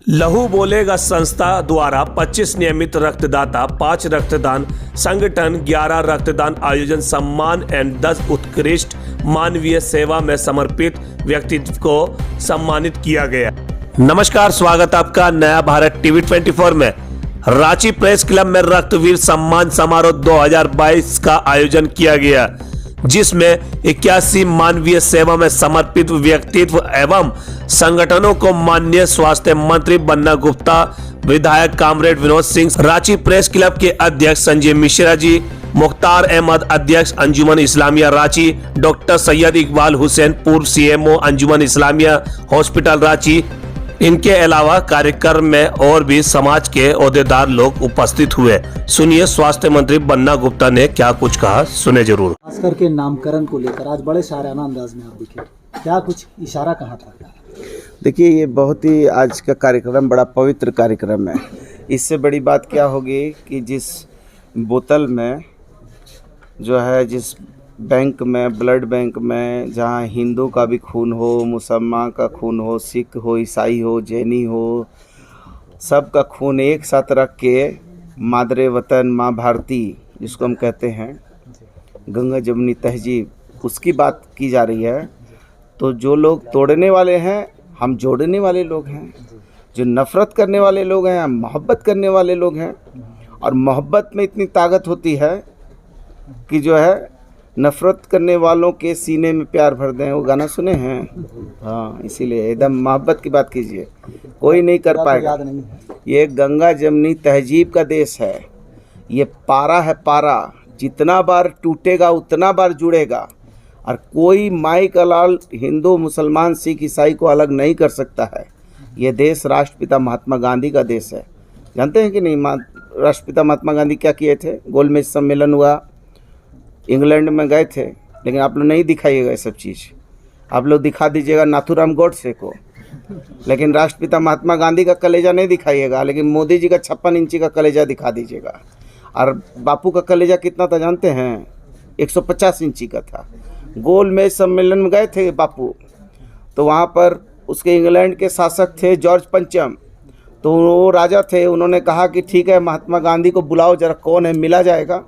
लहू बोलेगा संस्था द्वारा 25 नियमित रक्तदाता, 5 रक्तदान संगठन, 11 रक्तदान आयोजन सम्मान एंड 10 उत्कृष्ट मानवीय सेवा में समर्पित व्यक्तित्व को सम्मानित किया गया। नमस्कार, स्वागत आपका नया भारत टीवी 24 में। रांची प्रेस क्लब में रक्तवीर सम्मान समारोह 2022 का आयोजन किया गया, जिसमें 81 मानवीय सेवा में समर्पित व्यक्तित्व एवं संगठनों को माननीय स्वास्थ्य मंत्री बन्ना गुप्ता, विधायक comrade Vinod Singh, Ranchi press club के अध्यक्ष संजय मिश्रा जी, मुख्तार अहमद अध्यक्ष अंजुमन इस्लामिया रांची, डॉक्टर सैयद इकबाल हुसैन पूर्व सीएमओ अंजुमन इस्लामिया हॉस्पिटल रांची, इनके अलावा कार्यक्रम में और भी समाज के ओहदेदार लोग उपस्थित हुए। सुनिए स्वास्थ्य मंत्री बन्ना गुप्ता ने क्या कुछ कहा, सुने जरूर। खास करके नामकरण को लेकर आज बड़े शायराना अंदाज में आप दिखे, क्या कुछ इशारा कहा था? देखिए, ये बहुत ही आज का कार्यक्रम बड़ा पवित्र कार्यक्रम है। इससे बड़ी बात क्या होगी कि जिस बोतल में जो है, जिस बैंक में, ब्लड बैंक में, जहाँ हिंदू का भी खून हो, मुसलमान का खून हो, सिख हो, ईसाई हो, जैनी हो, सबका खून एक साथ रख के मादरे वतन माँ भारती, जिसको हम कहते हैं गंगा जमुनी तहजीब, उसकी बात की जा रही है। तो जो लोग तोड़ने वाले हैं, हम जोड़ने वाले लोग हैं। जो नफ़रत करने वाले लोग हैं, हम मोहब्बत करने वाले लोग हैं। और मोहब्बत में इतनी ताकत होती है कि जो है नफ़रत करने वालों के सीने में प्यार भर दें। वो गाना सुने हैं? हाँ, इसीलिए एकदम मोहब्बत की बात कीजिए, कोई नहीं कर पाएगा। ये गंगा जमुनी तहजीब का देश है। ये पारा है, पारा जितना बार टूटेगा उतना बार जुड़ेगा। और कोई माई का लाल हिंदू, मुसलमान, सिख, ईसाई को अलग नहीं कर सकता है। ये देश राष्ट्रपिता महात्मा गांधी का देश है। जानते हैं कि नहीं, राष्ट्रपिता महात्मा गांधी क्या किए थे? गोलमेज सम्मेलन हुआ, इंग्लैंड में गए थे, लेकिन आप लोग नहीं दिखाइएगा ये सब चीज़। आप लोग दिखा दीजिएगा नाथूराम गोडसे को, लेकिन राष्ट्रपिता महात्मा गांधी का कलेजा नहीं दिखाइएगा। लेकिन मोदी जी का 56 इंची का कलेजा दिखा दीजिएगा। और बापू का कलेजा कितना था जानते हैं? 150 इंची का था। गोलमेज सम्मेलन में गए थे बापू, तो वहाँ पर उसके इंग्लैंड के शासक थे जॉर्ज पंचम। तो वो राजा थे, उन्होंने कहा कि ठीक है, महात्मा गांधी को बुलाओ, जरा कौन है, मिला जाएगा।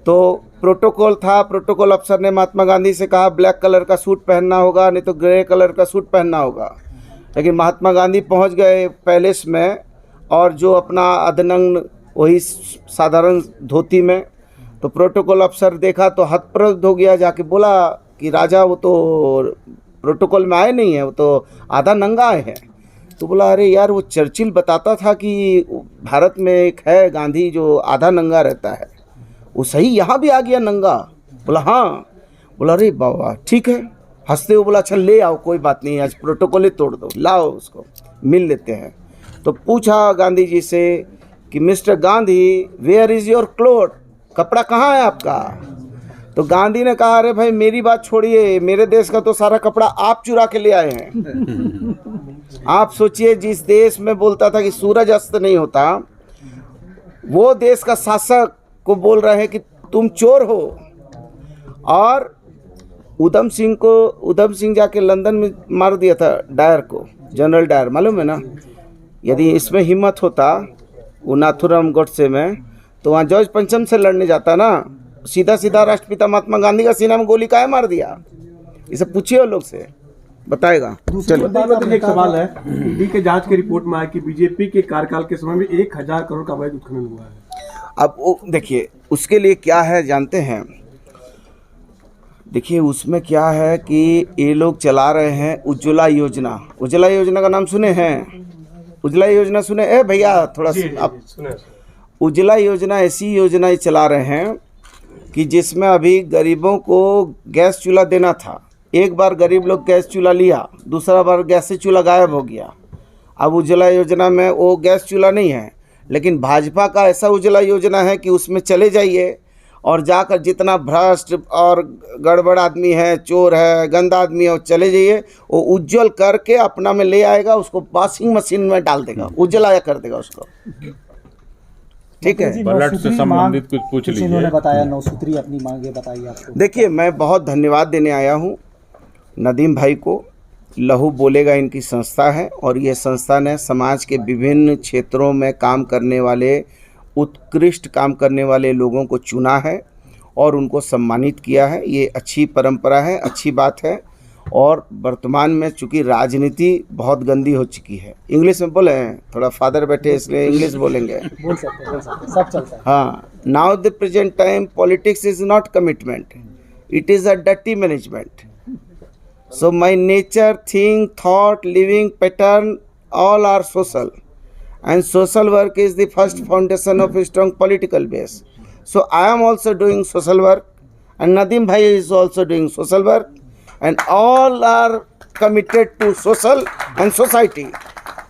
तो प्रोटोकॉल था, प्रोटोकॉल अफसर ने महात्मा गांधी से कहा ब्लैक कलर का सूट पहनना होगा, नहीं तो ग्रे कलर का सूट पहनना होगा। लेकिन महात्मा गांधी पहुंच गए पैलेस में, और जो अपना अधनंग वही साधारण धोती में। तो प्रोटोकॉल अफसर देखा तो हतप्रभ हो गया, जाके बोला कि राजा वो तो प्रोटोकॉल में आए नहीं है, वो तो आधा नंगा आए हैं। तो बोला अरे यार, वो चर्चिल बताता था कि भारत में एक है गांधी जो आधा नंगा रहता है, वो सही यहाँ भी आ गया नंगा। बोला हाँ। बोला अरे बाबा ठीक है, हंसते हुए बोला अच्छा ले आओ, कोई बात नहीं, आज प्रोटोकॉल ही तोड़ दो, लाओ उसको, मिल लेते हैं। तो पूछा गांधी जी से कि mister Gandhi, where is your cloth, कपड़ा कहाँ है आपका? तो गांधी ने कहा अरे भाई मेरी बात छोड़िए, मेरे देश का तो सारा कपड़ा आप चुरा के ले आए हैं। आप सोचिए, जिस देश में बोलता था कि सूरज अस्त नहीं होता, वो देश का शासक को बोल रहे हैं कि तुम चोर हो। और उधम सिंह जाके लंदन में मार दिया था डायर को, जनरल डायर, मालूम है ना? यदि इसमें हिम्मत होता वो नाथूराम गोडसे में, तो वहाँ जॉर्ज पंचम से लड़ने जाता ना, सीधा सीधा राष्ट्रपिता महात्मा गांधी का सीना में गोली काहे मार दिया? इसे पूछिए वो लोग से, बताएगा। चलो, एक सवाल है, ईडी के जांच की रिपोर्ट में आया कि बीजेपी के कार्यकाल के समय में 1000 करोड़ का अवैध उत्खनन हुआ है। अब वो देखिए, उसके लिए क्या है जानते हैं? देखिए उसमें क्या है कि ये लोग चला रहे हैं उज्ज्वला योजना। उज्ज्वला योजना का नाम सुने हैं? उज्ज्वला योजना सुने? भैया थोड़ा आप, उज्ज्वला योजना ऐसी योजना ही चला रहे हैं कि जिसमें अभी गरीबों को गैस चूल्हा देना था। एक बार गरीब लोग गैस चूल्हा लिया, दूसरा बार गैस से चूल्हा गायब हो गया। अब उज्ज्वला योजना में वो गैस चूल्हा नहीं है, लेकिन भाजपा का ऐसा उज्ज्वला योजना है कि उसमें चले जाइए और जाकर जितना भ्रष्ट और गड़बड़ आदमी है, चोर है, गंदा आदमी है, वो चले जाइए, वो उज्जवल करके अपना में ले आएगा, उसको वॉशिंग मशीन में डाल देगा, उज्जवला कर देगा उसको। ठीक है, ब्लड से संबंधित कुछ पूछ लीजिए। उन्होंने बताया 9 सूत्री अपनी मांगे बताई आपको। देखिए मैं बहुत धन्यवाद देने आया हूँ नदीम भाई को, लहू बोलेगा इनकी संस्था है और ये संस्था ने समाज के विभिन्न क्षेत्रों में काम करने वाले, उत्कृष्ट काम करने वाले लोगों को चुना है और उनको सम्मानित किया है। ये अच्छी परंपरा है, अच्छी बात है। और वर्तमान में चूँकि राजनीति बहुत गंदी हो चुकी है, इंग्लिश में बोले हैं, थोड़ा फादर बैठे इसलिए इंग्लिश बोलेंगे। बोल सकते सब चलता है। हाँ, now the present time politics is not commitment, it is a dirty management. So my nature, think, thought, living pattern, all are social, and social work is the first foundation of a strong political base. So I am also doing social work, and Nadeem Bhai is also doing social work, and all are committed to social and society.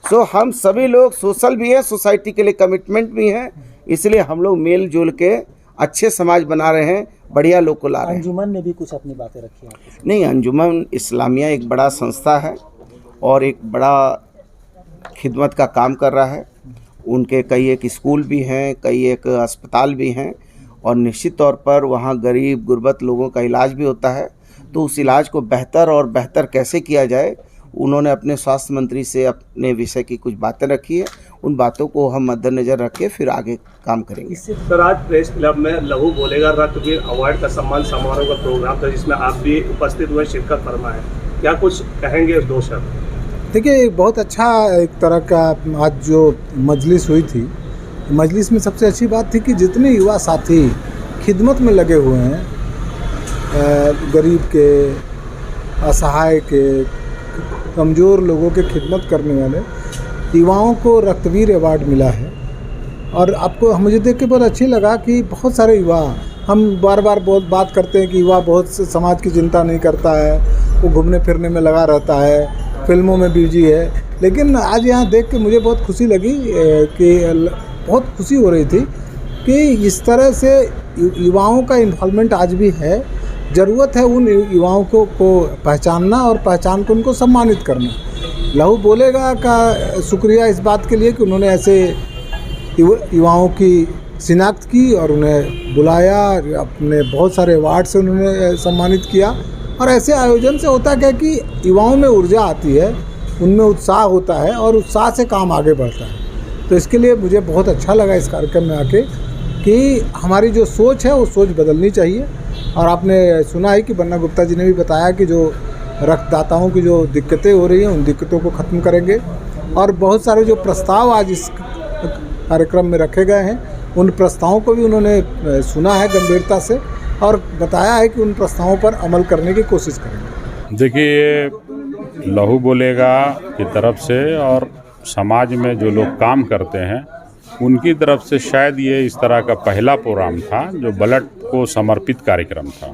So हम सभी लोग social भी है, society के लिए commitment भी है, इसलिए हम लोग मिल जुल के अच्छे समाज बना रहे हैं, बढ़िया लोग को ला रहे हैं। अंजुमन ने भी कुछ अपनी बातें रखी हैं। नहीं, अंजुमन इस्लामिया एक बड़ा संस्था है और एक बड़ा खिदमत का काम कर रहा है। उनके कई एक स्कूल भी हैं, कई एक अस्पताल भी हैं और निश्चित तौर पर वहाँ गरीब गुरबत लोगों का इलाज भी होता है। तो उस इलाज को बेहतर और बेहतर कैसे किया जाए, उन्होंने अपने स्वास्थ्य मंत्री से अपने विषय की कुछ बातें रखी है। उन बातों को हम मद्देनज़र रख के फिर आगे काम करेंगे। सर, आज प्रेस क्लब में लहू बोलेगा रक्तवीर अवार्ड का सम्मान समारोह का प्रोग्राम था, जिसमें आप भी उपस्थित हुए, शिरकत फरमाए। क्या कुछ कहेंगे इस 2 शब्द? देखिए, एक बहुत अच्छा एक तरह का आज जो मजलिस हुई थी, मजलिस में सबसे अच्छी बात थी कि जितने युवा साथी खिदमत में लगे हुए हैं, गरीब के, असहाय के, कमज़ोर लोगों के खिदमत करने वाले युवाओं को रक्तवीर अवार्ड मिला है। और आपको मुझे देख के बहुत अच्छी लगा कि बहुत सारे युवा, हम बार बार बहुत बात करते हैं कि युवा बहुत समाज की चिंता नहीं करता है, वो घूमने फिरने में लगा रहता है, फिल्मों में बिजी है। लेकिन आज यहाँ देख के मुझे बहुत खुशी लगी कि बहुत खुशी हो रही थी कि इस तरह से युवाओं का इन्वॉल्वमेंट आज भी है। ज़रूरत है उन युवाओं को पहचानना और पहचान को उनको सम्मानित करना। लहू बोलेगा का शुक्रिया इस बात के लिए कि उन्होंने ऐसे युवाओं की शिनाख्त की और उन्हें बुलाया, अपने बहुत सारे अवार्ड से उन्होंने सम्मानित किया। और ऐसे आयोजन से होता क्या कि युवाओं में ऊर्जा आती है, उनमें उत्साह होता है और उत्साह से काम आगे बढ़ता है। तो इसके लिए मुझे बहुत अच्छा लगा इस कार्यक्रम में आके कि हमारी जो सोच है वो सोच बदलनी चाहिए। और आपने सुना है कि बन्ना गुप्ता जी ने भी बताया कि जो रक्तदाताओं की जो दिक्कतें हो रही हैं, उन दिक्कतों को ख़त्म करेंगे। और बहुत सारे जो प्रस्ताव आज इस कार्यक्रम में रखे गए हैं, उन प्रस्तावों को भी उन्होंने सुना है गंभीरता से और बताया है कि उन प्रस्तावों पर अमल करने की कोशिश करेंगे। देखिए, ये लहू बोलेगा की तरफ से और समाज में जो लोग काम करते हैं उनकी तरफ से शायद ये इस तरह का पहला प्रोग्राम था जो ब्लड को समर्पित कार्यक्रम था।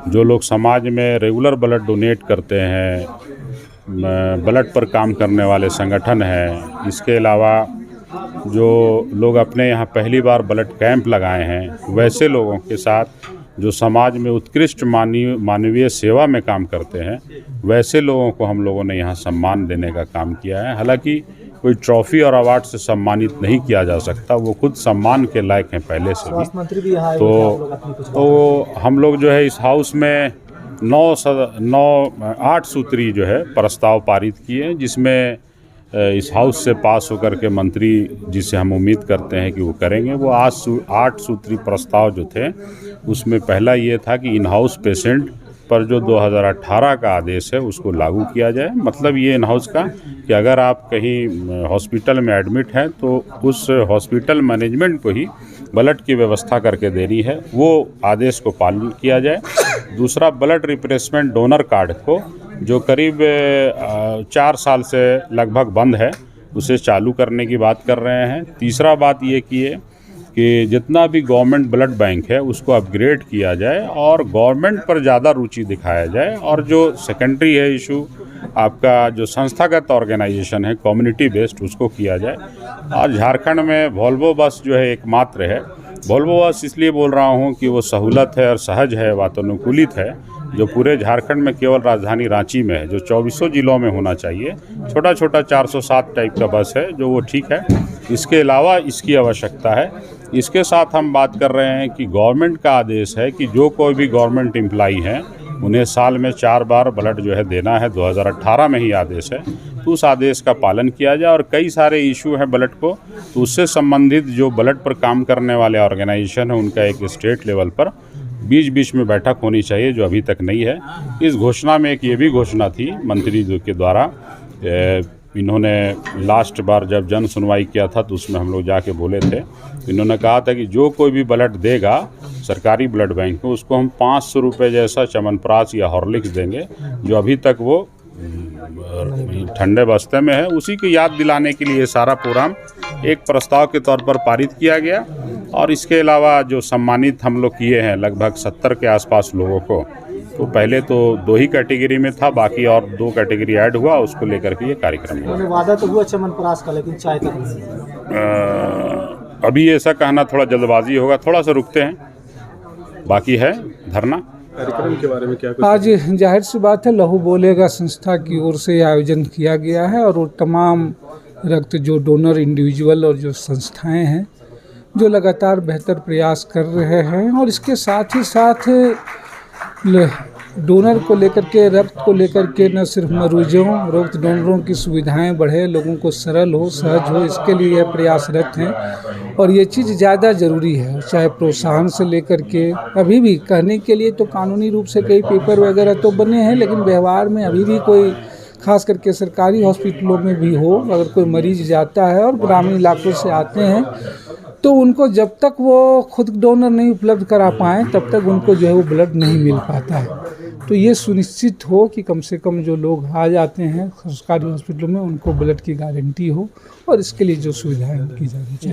जो लोग समाज में रेगुलर ब्लड डोनेट करते हैं, ब्लड पर काम करने वाले संगठन हैं, इसके अलावा जो लोग अपने यहाँ पहली बार ब्लड कैंप लगाए हैं, वैसे लोगों के साथ जो समाज में उत्कृष्ट मानवीय सेवा में काम करते हैं, वैसे लोगों को हम लोगों ने यहाँ सम्मान देने का काम किया है। हालांकि कोई ट्रॉफी और अवार्ड से सम्मानित नहीं किया जा सकता, वो खुद सम्मान के लायक हैं पहले से भी। मंत्री भी यहाँ तो हम लोग जो है इस हाउस में 8 सूत्री जो है प्रस्ताव पारित किए, जिसमें इस हाउस से पास होकर के मंत्री जिसे हम उम्मीद करते हैं कि वो करेंगे, वो 8 सूत्री प्रस्ताव जो थे उसमें पहला ये था कि इन हाउस पेशेंट पर जो 2018 का आदेश है उसको लागू किया जाए। मतलब ये इन हाउस का कि अगर आप कहीं हॉस्पिटल में एडमिट हैं तो उस हॉस्पिटल मैनेजमेंट को ही ब्लड की व्यवस्था करके देनी है, वो आदेश को पालन किया जाए। दूसरा, ब्लड रिप्लेसमेंट डोनर कार्ड को जो करीब 4 साल से लगभग बंद है, उसे चालू करने की बात कर रहे हैं। तीसरा बात ये की है कि जितना भी गवर्नमेंट ब्लड बैंक है उसको अपग्रेड किया जाए और गवर्नमेंट पर ज़्यादा रुचि दिखाया जाए। और जो सेकेंडरी है इशू आपका जो संस्थागत ऑर्गेनाइजेशन है कम्युनिटी बेस्ड, उसको किया जाए। और झारखंड में वोल्वो बस जो है एकमात्र है। वोल्वो बस इसलिए बोल रहा हूँ कि वो सहूलत है और सहज है, वातानुकूलित है, जो पूरे झारखंड में केवल राजधानी रांची में है, जो 24 जिलों में होना चाहिए। छोटा छोटा 407 टाइप का बस है जो वो ठीक है। इसके अलावा इसकी आवश्यकता है। इसके साथ हम बात कर रहे हैं कि गवर्नमेंट का आदेश है कि जो कोई भी गवर्नमेंट एम्प्लॉई हैं उन्हें साल में 4 बार ब्लड जो है देना है। 2018 में ही आदेश है, तो उस आदेश का पालन किया जाए। और कई सारे इशू हैं ब्लड को, तो उससे संबंधित जो ब्लड पर काम करने वाले ऑर्गेनाइजेशन है उनका एक स्टेट लेवल पर बीच बीच में बैठक होनी चाहिए, जो अभी तक नहीं है। इस घोषणा में एक ये भी घोषणा थी मंत्री जी के द्वारा, इन्होंने लास्ट बार जब जन सुनवाई किया था तो उसमें हम लोग जाके बोले थे, इन्होंने कहा था कि जो कोई भी ब्लड देगा सरकारी ब्लड बैंक में, उसको हम 500 रुपये जैसा च्यवनप्राश या हॉर्लिक्स देंगे, जो अभी तक वो ठंडे बस्ते में है। उसी की याद दिलाने के लिए ये सारा प्रोग्राम एक प्रस्ताव के तौर पर पारित किया गया। और इसके अलावा जो सम्मानित हम लोग किए हैं लगभग 70 के आसपास लोगों को, तो पहले तो 2 ही कैटेगरी में था, बाकी और 2 कैटेगरी ऐड हुआ, उसको लेकर के ये कार्यक्रम हुआ। वादा तो हुआ च्यवनप्राश का, लेकिन चाय तक नहीं। अभी ऐसा कहना थोड़ा जल्दबाजी होगा, थोड़ा सा रुकते हैं, बाकी है धरना। कार्यक्रम के बारे में क्या कुछ? आज जाहिर सी बात है, लहू बोलेगा संस्था की ओर से आयोजन किया गया है और वो तमाम रक्त जो डोनर इंडिविजुअल और जो संस्थाएं हैं जो लगातार बेहतर प्रयास कर रहे हैं, और इसके साथ ही साथ डोनर को लेकर के, रक्त को लेकर के न सिर्फ मरीजों, रक्त डोनरों की सुविधाएं बढ़े, लोगों को सरल हो, सहज हो, इसके लिए यह प्रयासरत हैं। और ये चीज़ ज़्यादा ज़रूरी है, चाहे प्रोत्साहन से लेकर के, अभी भी कहने के लिए तो कानूनी रूप से कई पेपर वगैरह तो बने हैं, लेकिन व्यवहार में अभी भी कोई, खास करके सरकारी हॉस्पिटलों में भी हो, अगर कोई मरीज जाता है और ग्रामीण इलाकों से आते हैं तो उनको जब तक वो खुद डोनर नहीं उपलब्ध करा पाएँ तब तक उनको जो है वो ब्लड नहीं मिल पाता है। तो ये सुनिश्चित हो कि कम से कम जो लोग आ जाते हैं सरकारी हॉस्पिटलों में उनको ब्लड की गारंटी हो, और इसके लिए जो सुविधाएं की जानी चाहिए।